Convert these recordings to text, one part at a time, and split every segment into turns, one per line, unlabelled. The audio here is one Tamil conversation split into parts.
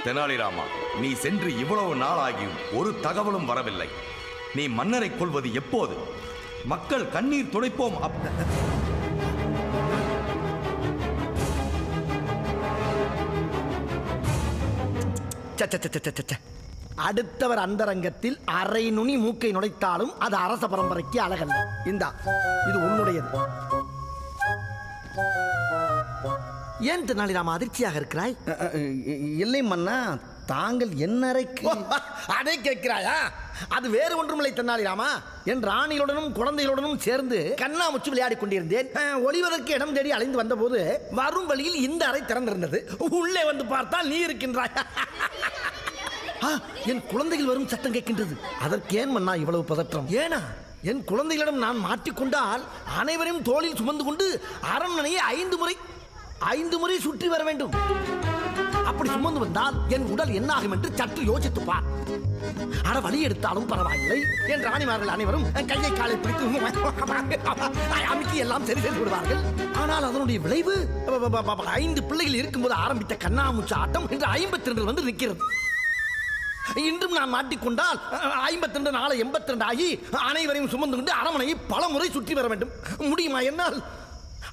தெனாலிராமா, நீ சென்று இவ்வளவு நாளாகியும் ஒரு தகவலும் வரவில்லை. நீ மன்னரை கொல்வது எப்போது? மக்கள் கண்ணீர் துடைப்போம்.
அடுத்தவர் அந்தரங்கத்தில் அரை நுனி மூக்கை நுழைத்தாலும் அது அரச பரம்பரைக்கு அழகல்ல. இந்தா, இது உன்னுடையது. ஏன் தெனாலிராமா அதிர்ச்சியாக இருக்கிறாய்? இல்லை மன்னா, தாங்கள் என்ன அறைக்கு அதை கேட்கிறாயா? அது வேறு ஒன்றுமில்லை தெனாலிராமா. என் ராணியுடனும் குழந்தைகளுடனும் சேர்ந்து கண்ணாமூச்சி விளையாடி கொண்டிருந்தேன். ஒளிவதற்கு இடம் தேடி அலைந்து வந்த போது வரும் வழியில் இந்த அறை திறந்திருந்தது. உள்ளே வந்து பார்த்தால் நீ இருக்கின்றாய். என் குழந்தைகள் வரும் சத்தம் கேட்கின்றது. அதற்கு ஏன் மன்னா இவ்வளவு பதற்றம்? ஏனா என் குழந்தைகளிடம் நான் மாட்டிக்கொண்டால் அனைவரையும் தோளில் சுமந்து கொண்டு அரண்மனையை 5 முறை சுற்றி வர வேண்டும். அப்படி சுமந்து வந்தால் என் உடல் என்ன ஆகும் என்று சற்று யோசித்துப்பார். அட, வழி எடுத்தாலும் பரவாயில்லை. என் ராணிமார்கள் அனைவரும் கையை காலை பிடித்து அமைக்கி எல்லாம் சரி செய்து விடுவார்கள். ஆனால் அதனுடைய விளைவு 5 பிள்ளைகள் இருக்கும்போது ஆரம்பித்த கண்ணாமூச்சி ஆட்டம் இன்று 52 வந்து நிற்கிறது. இன்றும் நான் மாட்டிக்கொண்டால் 52 நாளை 82 ஆகி அனைவரையும் சுமந்து கொண்டு அரண்மனையை பல முறை சுற்றி வர வேண்டும். முடியுமா என்னால்?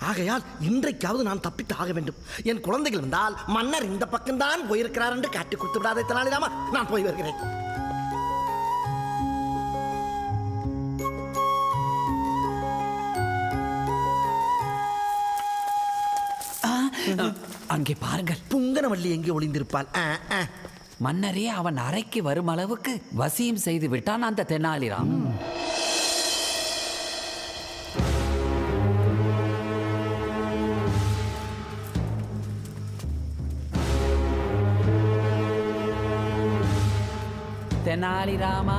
ஆகையால் இன்றைக்காவது நான் தப்பித்து ஆக வேண்டும். என் குழந்தைகள் வந்தால் மன்னர் இந்த பக்கம்தான் போயிருக்கிறார் என்று காட்டி கொடுத்து விடாதே தெனாலிராமா. நான் போய் வருகிறேன்.
அங்கே பாருங்கள்,
புங்கனவள்ளி எங்கே ஒளிந்திருப்பாள்?
மன்னரே அவன் அறைக்கு வரும் அளவுக்கு வசியம் செய்து விட்டான் அந்த தெனாலிராம். தெனாலிராமா,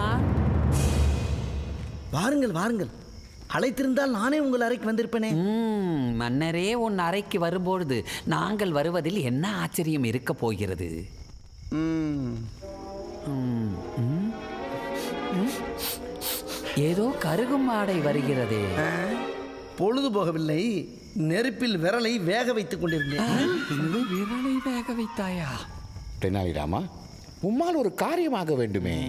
வாருங்கள் வாருங்கள். அழைத்திருந்தால் நானே உங்கள் அறைக்கு வந்திருப்பேனே.
மன்னரே உன் அறைக்கு வரும்பொழுது நாங்கள் வருவதில் என்ன ஆச்சரியம் இருக்க போகிறது? ஏதோ கருகும் ஆடை வருகிறதே.
பொழுது போகவில்லை, நெருப்பில் விரலை வேக வைத்துக் கொண்டிருந்தேன்.
விரலை வேக வைத்தாயா?
தெனாலிராமா, உம்மால் ஒரு காரியமாக வேண்டுமே.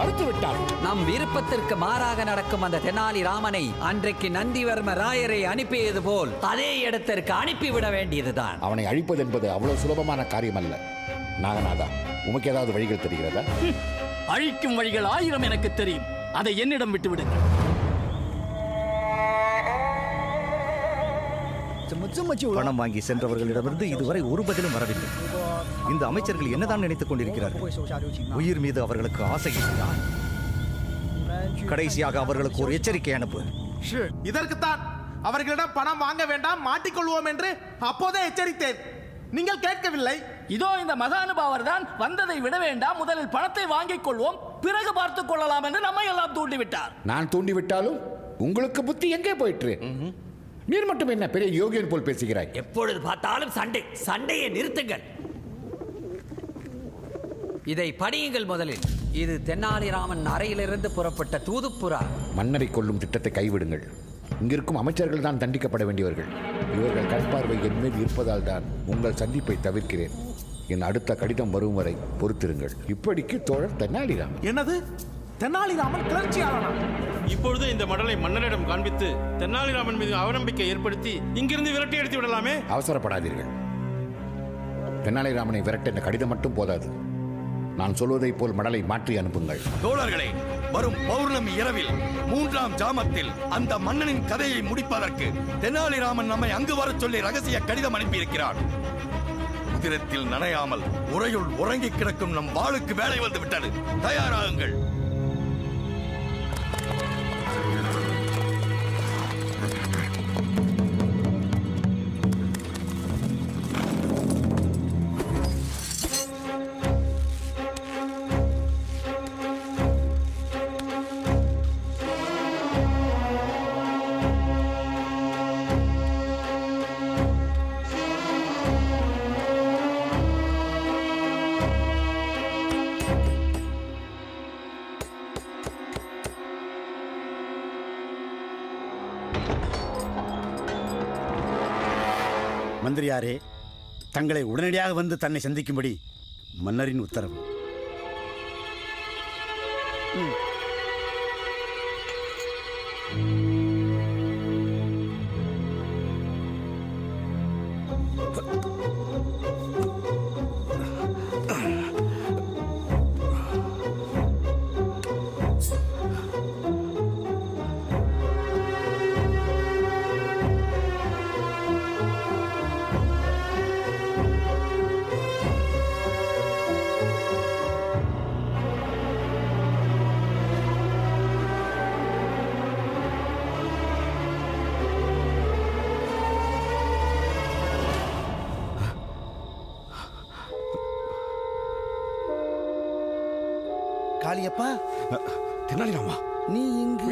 மறுத்துவிட்டார்.
நம் விருப்பத்திற்கு மாறாக நடக்கும் அந்த தெனாலிராமனை அன்றைக்கு நந்திவர்ம ராயரை அனுப்பியது போல் அதே இடத்திற்கு அனுப்பிவிட வேண்டியதுதான்.
அவனை அழிப்பது என்பது அவ்வளவு சுலபமான காரியம் அல்ல. நாகநாதா, உமக்கு ஏதாவது வழிகள் தெரிகிறதா?
அழிக்கும் வழிகள் 1000 எனக்கு தெரியும். அதை என்னிடம் விட்டுவிடுங்கள்.
பணம் வாங்கி சென்றவர்களிடமிருந்து இதுவரை ஒரு பதிலும் வரவில்லை. இந்த அமைச்சர்கள் என்னதான் நினைத்துக் கொண்டிருக்கிறார்கள்? உயிர் மீது அவர்களுக்கு ஆசை இருக்கிறார். கடைசியாக அவர்களுக்கு ஒரு எச்சரிக்கை அனுப்பு.
இதற்குத்தான் அவர்களிடம் பணம் வாங்க வேண்டாம், மாட்டிக்கொள்வோம் என்று அப்போதே எச்சரித்தேன். நீங்கள் கேட்கவில்லை.
இதோ இந்த மகானுபாவர் தான் வந்ததை விட வேண்டாம், முதலில் பணத்தை வாங்கிக் கொள்வோம், பிறகு பார்த்துக் கொள்ளலாம் என்று நம்மை எல்லாம் தூண்டிவிட்டார்.
நான் தூண்டிவிட்டாலும் உங்களுக்கு புத்தி எங்கே போயிற்று? நீர் மட்டும் என்ன பெரிய யோகியன் போல் பேசுகிறாய்?
எப்பொழுது பார்த்தாலும் சண்டையை நிறுத்துங்கள். இதை படியுங்கள் முதலில். இது தெனாலிராமன் அறையிலிருந்து புறப்பட்ட தூதுப்புறா.
மன்னரை கொல்லும் திட்டத்தை கைவிடுங்கள். இங்கிருக்கும் அமைச்சர்கள் தான் தண்டிக்கப்பட வேண்டியவர்கள். இவர்கள் கண்பார்வை என் மேல் இருப்பதால் தான் உங்கள் சந்திப்பை தவிர்க்கிறேன். என் அடுத்த கடிதம் வரும் வரை பொறுத்திருங்கள். இப்படிக்கு தோழர் தெனாலிராமன்.
என்னது? தெனாலிராமன் கிளர்ச்சியாளனா?
இப்பொழுது இந்த மடலை மன்னரிடம் காண்பித்து தெனாலிராமன் மீது அவநம்பிக்கை ஏற்படுத்தி இங்கிருந்து விரட்டி எடுத்து விடலாமே.
அவசரப்படாதீர்கள். தெனாலிராமனை விரட்ட இந்த கடிதம் மட்டும் போதாது. நான் சொல்வதை போல் மடலை மாற்றி அனுப்புங்கள்.
தோழர்களே, வரும் பௌர்ணமி இரவில் 3ஆம் ஜாமத்தில் அந்த மன்னனின் கதையை முடிப்பதற்கு தெனாலிராமன் நம்மை அங்கு வரச் சொல்லி ரகசிய கடிதம் அனுப்பியிருக்கிறார். உதிரத்தில் நனையாமல் உரையுள் உறங்கி கிடக்கும் நம் வாளுக்கு வேலை வந்து விட்டது. தயாராகுங்கள்.
மந்திரியாரே, தங்களை உடனடியாக வந்து தன்னை சந்திக்கும்படி மன்னரின் உத்தரவு.
காளியப்பா,
தெனாலிராமா,
நீ இங்கு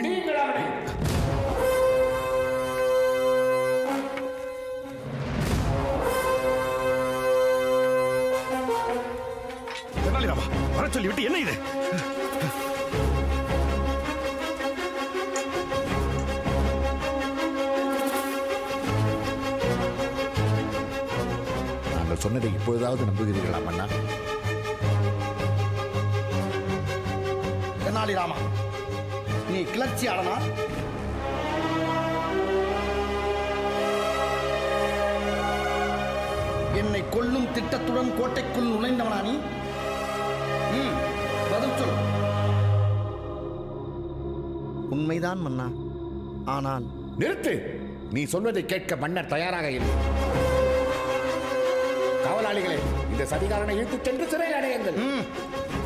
தெனாலிராமா, வர சொல்லிவிட்டு என்ன இது?
நாங்கள் சொன்னதை இப்பொழுதாவது நம்புகிறீர்களா மன்னா?
தெனாலிராமா, நீ கிளர்ச்சியாளனா? என்னை கொல்லும் திட்டத்துடன் கோட்டைக்குள் நுழைந்தவனா நீ? பதில் சொல். உண்மைதான் மன்னா, ஆனால்
நிறுத்து! நீ சொல்வதை கேட்க மன்னர் தயாராக இல்லை. காவலாளிகளே, இந்த சதிகாரனை இழுத்துச் சென்று சிறையில் அடையுங்கள்.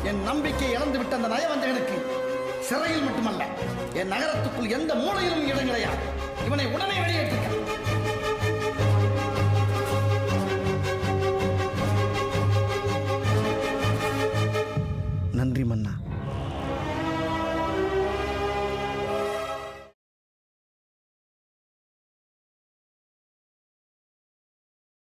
என் நம்பிக்கை இழந்து விட்ட அந்த நயவஞ்சகனுக்கு சிறையில் மட்டுமல்ல, என் நகரத்துக்குள் எந்த மூலையிலும் இடம் கிடையாது. இவனை உடனே வெளியேற்றுங்க.